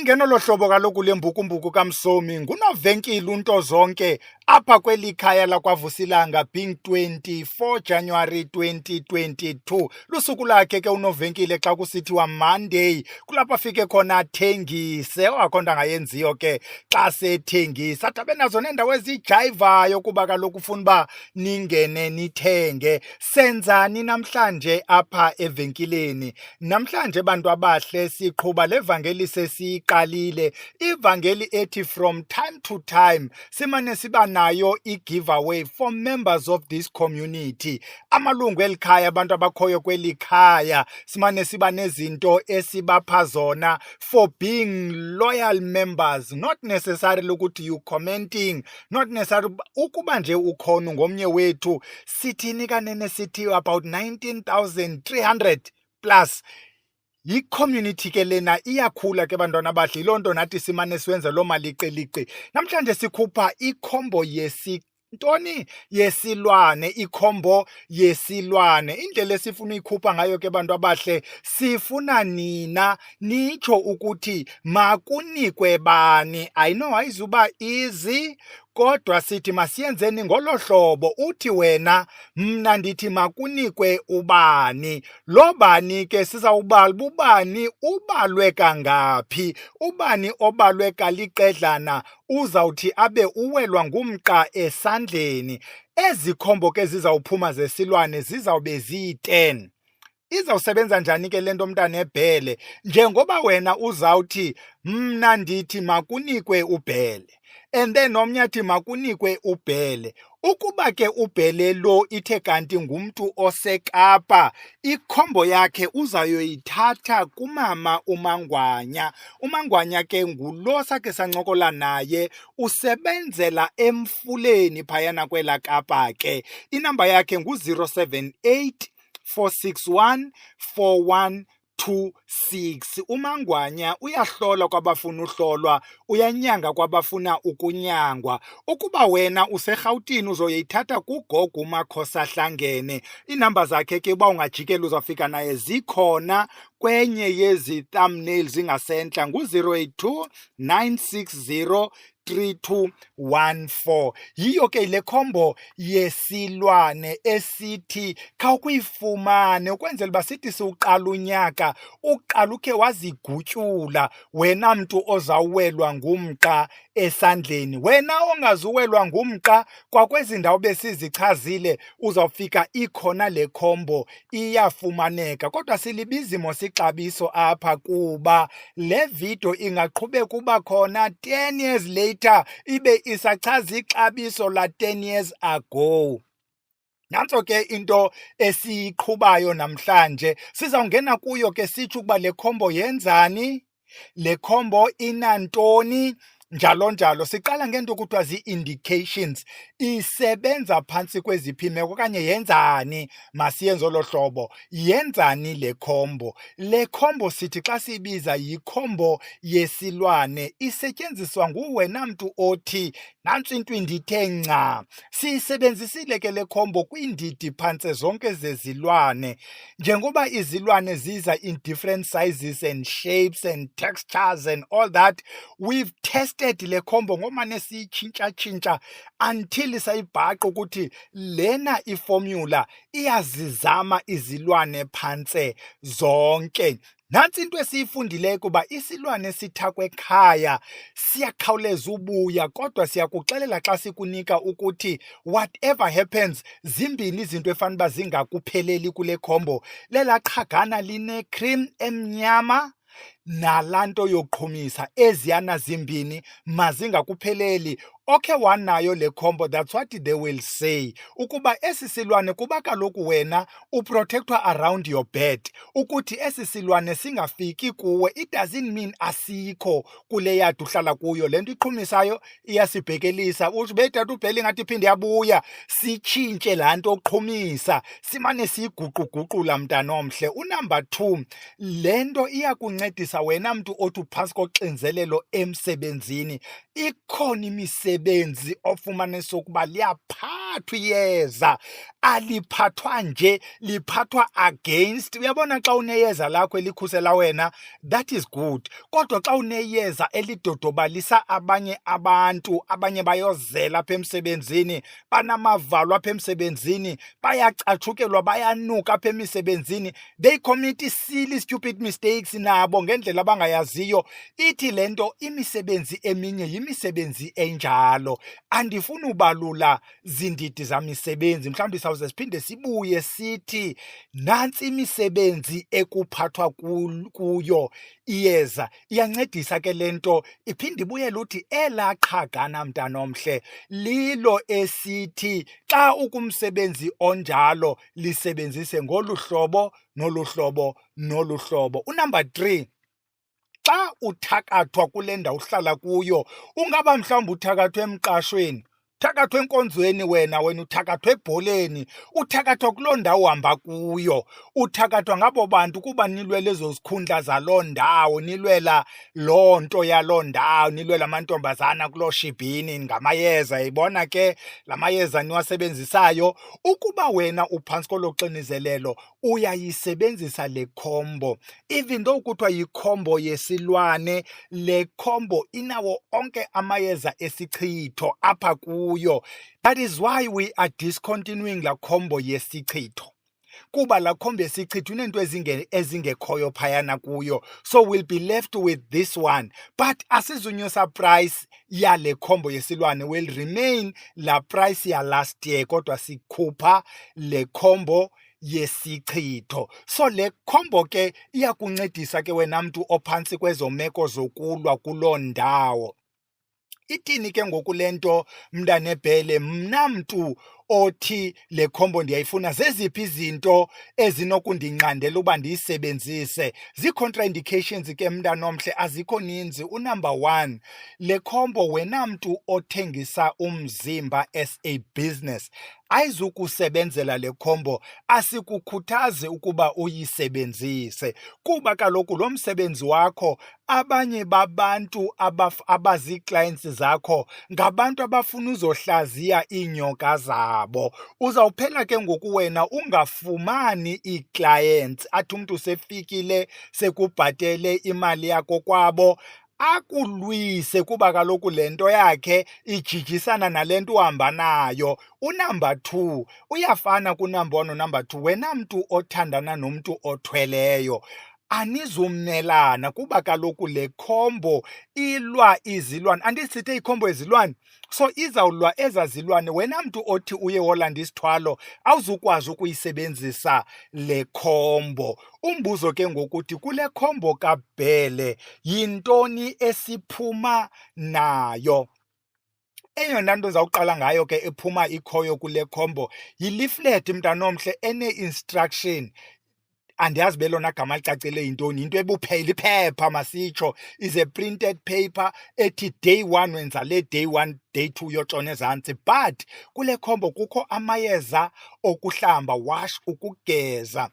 Lingeno lohlobo kaloku lembukumbuku kaMsomi ngunovenkile unto zonke apha kweli khaya lakwaVusilanga being 24 January 2022. Lusuku lakhe ke unovenkile xa kusithiwa Monday, kulapha afike khona athengise. Akhonto angayenziyo ke xa sethengisa, athi abe nazo neendawo ezijayivayo kuba kaloku ufuna uba ningene nithenge. Senzani namhlanje apha evenkileni? Namhlanje bantu abahle siqhuba levangeli sesiyiqalile, ivangeli ethi from time to time simane siba nayo i-giveaway for members of this community. Amalungu elikhaya, abantu abakhoyo kweli khaya, simane siba nezinto esibapha zona for being loyal members. Not necessarily ukuthi you commenting, not necessarily ukuba nje ukhona ngomnye wethu. Sithini kanene? Sithi about 19,300 plus. Yi-community ke lena iyakhula ke bantwana abahle, yiloo nto nathi simane siwenza loo maliqeliqe. Namhlanje sikhupha ikhombo yesilwane, ikhombo yesilwane. Indlela esifuna uyikhupha ngayo ke bantu abahle, sifuna nina nitsho ukuthi makunikwe bani. I know ayizuba easy, kodwa sithi masiyenzeni ngolo hlobo. Uthi wena, mna ndithi makunikwe ubani. Lo bani ke sizawubala ubani ubalwe kangaphi. Ubani obalwe kaliqedlana uzawuthi abe uwelwa ngumqa esandleni. Ezi khombo ke zizawuphuma zesilwane zizawube ziyi-10. Izawusebenza njani ke le nto mntana ebhele? Njengoba wena uzawuthi mna ndithi makunikwe ubhele, and then omnye athi makunikwe ubhele. Ukuba ke ubhele lo ithe kanti ngumntu oseKapa, ikhombo yakhe uzayoyithatha kumama uMangwanya. uMangwanya ke ngulo sakhe sancokola naye, usebenzela Emfuleni phayana kwela Kapa ke. Inamba yakhe ngu-078 461 4126. uMangwanya uyahlola kwabafuna uhlolwa, uyanyanga kwabafuna ukunyangwa. Ukuba wena useRhawutini uzoyithatha kugogo uMakhosahlangene. Iinamba zakhe ke uba ungajikela uzawufika naye zikhona kwenye yezi thumbnails ingasentla, ngu-082 960 3214. Yiyo ke le khombo yesilwane esithi khawukuyifumane ukwenzela uba sithi siwuqala unyaka, uqala ukhe wazigutyula wena mntu ozawuwelwa ngumqa esandleni. Wena ongazuwelwa ngumqa, kwakwezi ndawo besizichazile uzawufika ikhona le khombo, iyafumaneka. Kodwa silibiza mosixabiso apha kuba le video ingaqhubeka uba khona 10 years later ibe isachaza ixabiso la 10 years ago. Nantso ke into esiyiqhubayo namhlanje. Sizawungena kuyo ke sitsho ukuba le khombo yenzani, le khombo inantoni, njalo njalo. Siqala ngento kuthiwa zii-indications. Isebenza phantsi kweziphi imeko okanye yenzani? Masiyenze olo hlobo. Yenzani le khombo? Le khombo sithi xa siyibiza yikhombo yesilwane. Isetyenziswa nguwena mntu othi nantso into indithe nca. Siyisebenzisile ke le khombo kwiindidi phantse zonke zezilwane. Njengoba izilwane ziza in different sizes and shapes and textures and all that, we've tested le khombo ngomane siyitshintsha-tshintsha until sayibhaqa ukuthi lena iformula iyazizama izilwane phantse zonke. Nantsi into esiyifundileyo kuba isilwane sithakwe ekhaya siyakhawuleza ubuya, kodwa siyakuxelela xa sikunika ukuthi whatever happens, zimbini izinto efana uba zingakupheleli kule khombo. Lela qhagana line-cream emnyama nalaa nto yoqhumisa, eziyana zimbini mazingakupheleli. Okhe wanayo le khombo, that's what they will say. Ukuba esi silwane, kuba kaloku wena uprotectwa around your bed, ukuthi esi silwane singafiki kuwe, it doesn't mean asikho kule yadi uhlala kuyo. Le nto iqhumisayo iyasibhekelisa. Uthi betata ubhele ngathi iphinde yabuya, sitshintshe laa nto oqhumisa, simane siyiguquguqula mntana omhle. Unumber 2, le nto iyakuncedisa wena mntu othi uphantsi koxinzelelo emsebenzini. Ikhona imisebenzi ofumanisa ukuba liyapha liphathwa iyeza, aliphathwa nje, liphathwa against. Uyabona xa uneyeza lakho elikhusela wena, that is good. Kodwa xa uneyeza elidodobalisa abanye abantu, abanye bayozela apha emsebenzini, banamavalo apha emsebenzini, bayacatshukelwa, bayanuka apha emisebenzini, they commit silly stupid mistakes nabo ngendlela abangayaziyo. Ithi le nto imisebenzi eminye yimisebenzi enjalo. Andifuni ubalula zindidi zamisebenzi, mhlawumbi sawuze siphinde sibuye sithi nantsi imisebenzi ekuphathwa kuyo iyeza. Iyancedisa ke le nto, iphinde ibuyele uthi elaa qhagana mntanomhle lilo esithi xa ukumsebenzi onjalo lisebenzise ngolu hlobo nolu hlobo nolu hlobo. Unumber 3, xa uthakathwa kule ndawo uhlala kuyo, ungaba mhlawumbi uthakathwa emqashweni, uthakathwa enkonzweni, wena uthakathwa ebholeni, uthakathwa kuloo ndawo uhamba kuyo, uthakathwa ngabo bantu kuba nilwela ezo zikhundla zaloo ndawo, nilwela loo nto yaloo ndawo, nilwela amantombazana kuloo shibhini ngamayeza. Yibona ke la mayeza niwasebenzisayo. Ukuba wena uphantsi kolo xinizelelo uyayisebenzisa le combo, even though kuthiwa yikhombo yesilwane, le combo inawo onke amayeza esichitho apha kuyo. That is why we are discontinuing la combo yesichitho, kuba la combo yesichitho ineento ezingekhoyo phayana kuyo, so we'll be left with this one. But asizunyusa price yale combo yesilwane, will remain la price ya last year, kodwa sikhupha le combo yesichitho. So le combo ke iyakuncedisa ke wena mntu ophantsi kwezo meko zokulwa kuloo ndawo. Ithini ke ngoku le nto mntanebhele? Mna mntu othi le combo ndiyayifuna, zeziphi izinto ezinokundinqandela uba ndiyisebenzise? Zii-contra-indications ke mntanomhle, azikho ninzi. Unumber 1, le combo wena mntu othengisa umzimba as a business, ayizukusebenzela le combo. Asikukhuthazi ukuba uyisebenzise kuba kaloku lo msebenzi wakho, abanye babantu abazii-clients zakho ngabantu abafuna uzohlaziya iinyoka zabo. Uzawuphela ke ngoku wena ungafumani ii-clients, athi umntu sefikile sekubhatele imali yako kwabo, akulwise kuba kaloku le nto yakhe ijijisana nale nto uhamba nayo. Unumber 2, uyafana kunumber 1 nonumber 2. Wena mntu othandana nomntu othweleyo, anizumelana kuba kaloku le combo ilwa izilwane. Andisithe ikhombo yezilwane, so izawulwa ezaa zilwane. Wena mntu othi uye wolanda isithwalo, awuzukwazi ukuyisebenzisa le combo. Umbuzo ke ngokuthi kule combo kabhele yintoni esiphuma nayo? Eyona nto zawuqala ngayo ke ephuma ikhoyo kule combo yi-leaflet mntanomhle ene-instruction. Andiyazi belona gama licacile yintoni, into liphepha masitsho, is a printed paper ethi day 1 wenza le, day 1 day 2 yotshona ezantsi. But kule combo kukho amayeza okuhlamba, wash, ukugeza.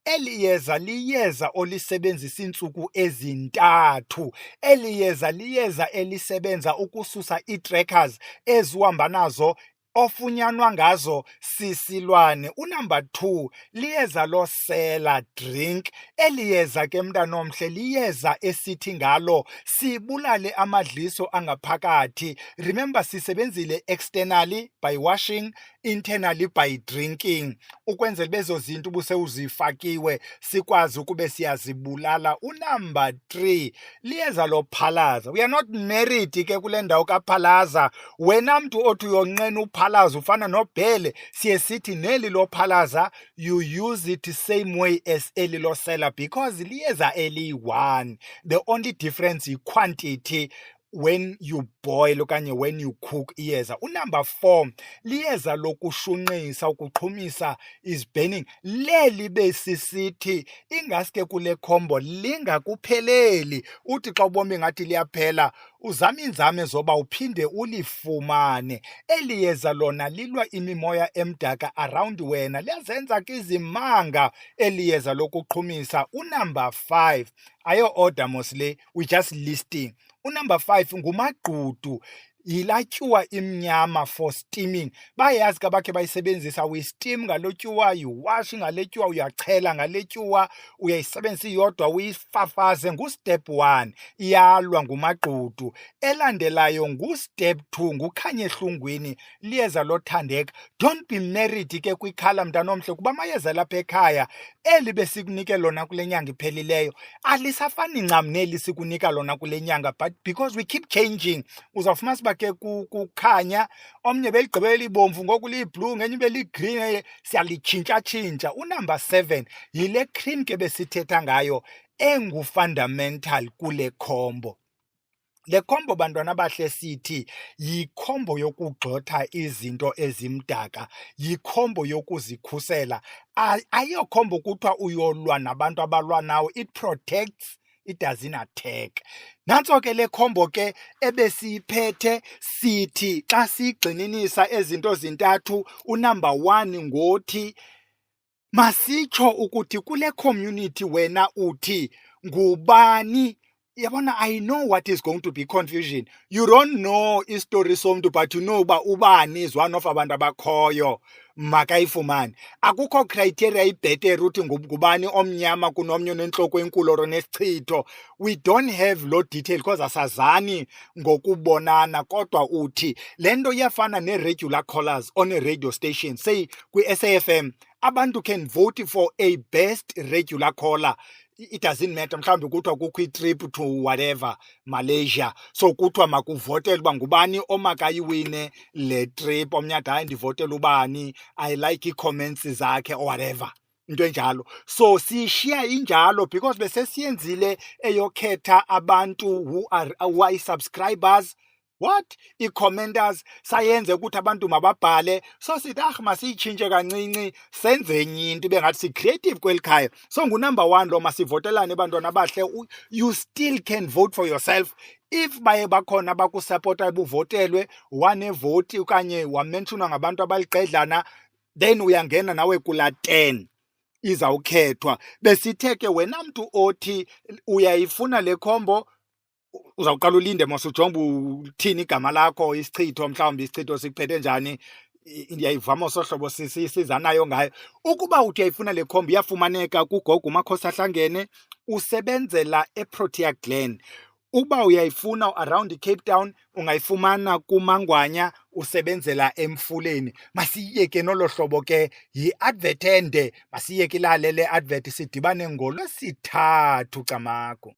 Eli yeza liyeza olisebenzisa iintsuku ezintathu. Eli yeza liyeza elisebenza ukususa ii-trackers ezihamba nazo ofunyanwa ngazo sisilwane. Unumber 2, liyeza loSela drink. Eli yeza ke mntanomhle liyeza esithi ngalo sibulale amadliso angaphakathi. Remember, sisebenzile externally by washing, internally by drinking, ukwenzela bezo zinto ubusewuzifakiwe sikwazi ukube siyazibulala. Unumber 3, liyeza loPhalaza. We are not married ke kule ndawo kaPhalaza. Wena mntu othi uyonqena uPhalaza ufana nobhele, siye sithi neli loPhalaza you use it same way as eli loSela because liyeza eli-1. The only difference yi-quantity when you boil okanye when you cook iyeza. Unumber 4, liyeza lokushunqisa, ukuqhumisa is burning. Leli besisithi ingaske kule combo lingakupheleli, uthi xa ubona ngathi liyaphela uzama iinzame zoba uphinde ulifumane. Eli yeza lona lilwa imimoya emdaka around wena, liyazenza ke izimanga eli yeza lokuqhumisa. Unumber 5, ayo order mos le, we just listing. Unumber 5 ngumagqudu. yilaa tyuwa imnyama for steaming. Bayazi ke abakhe bayisebenzisa, uyisteam ngalo tyuwa, uyiwashi ngale tyuwa, uyachela ngale tyuwa, uyayisebenzisa iyodwa uyifafaze. Ngustep 1, iyalwa ngumagqudu. Elandelayo ngustep 2, ngukhanya ehlungwini, liyeza lothandeka. Don't be married ke kwikhala mntanomhle, kuba amayeza lapha ekhaya eli besikunike lona kule nyanga iphelileyo alisafani ncam neli sikunika lona kule nyanga, but because we keep changing, uzawufumanisa uba ke kukhanya omnye beligqibele libomvu ngoku liyi-blue, ngenye ibe ligreen, siyalitshintshatshintsha. Unumber 7 yile cream ke besithetha ngayo engufundamental kule combo. Le combo bantwana bahle sithi yikhombo yokugxotha izinto ezimdaka, yikhombo yokuzikhusela. Ayiyokhombo kuthiwa uyolwa nabantu abalwa nawe. It protects, it doesn't attack. Nantso ke le khombo ke ebesiyiphethe sithi xa siyigxininisa ezinto zintathu, unumber 1 ngothi masitsho ukuthi kule community wena uthi ngubani. Yabona, I know what is going to be confusion. You don't know istory somntu, but you know uba ubani is one of abantu abakhoyo, makayifumane. Akukho criteria ibhetere uthi ngubani omnyama kunomnye onentloko enkulu or onesichitho. We don't have lo detail because asazani ngokubonana, kodwa uthi le nto iyafana ne-regular callers on a radio station. Say kwi-SAFM, abantu can vote for a best regular caller. It doesn't matter, mhlawumbi kuthiwa kukho i-trip to whatever, Malaysia, so kuthiwa makuvotele uba ngubani omakayiwine le trip. Omnye athi hayi ndivotele ubani, I like ii-comments zakhe or whatever, into enjalo. So siyishiya injalo because besesiyenzile eyokhetha abantu who are subscribers, what, ii-commenters, sayenze ukuthi abantu mababhale. So sithi masiyitshintshe kancinci, senze enye into ibe ngathi si-creative kweli khaya. So ngunumber 1 lo, masivotelane bantwana bahle. You still can vote for yourself. If baye bakhona bakusapota buvotelwe, wanevoti okanye wamenshunwa ngabantu abaliqedlana, then uyangena nawe kula 10 izawukhethwa. Besithe ke wena mntu othi uyayifuna le combo, uzawuqala ulinde mos ujonge uthini igama lakho, isichitho, mhlawumbi isichitho sikuphethe njani, ndiyayivama osohlobo siza nayo ngayo. Ukuba uthi uyayifuna le combo, iyafumaneka kugogo uMakhosi Ahlangene, usebenzela eProtea Glen. Ukuba uyayifuna around iCape Town, ungayifumana kuMangwanya, usebenzela eMfuleni. Masiyeke nolo hlobo ke, yi-advert ende, masiyeke ilalele advert, sidibane ngoLwesithathu camakho.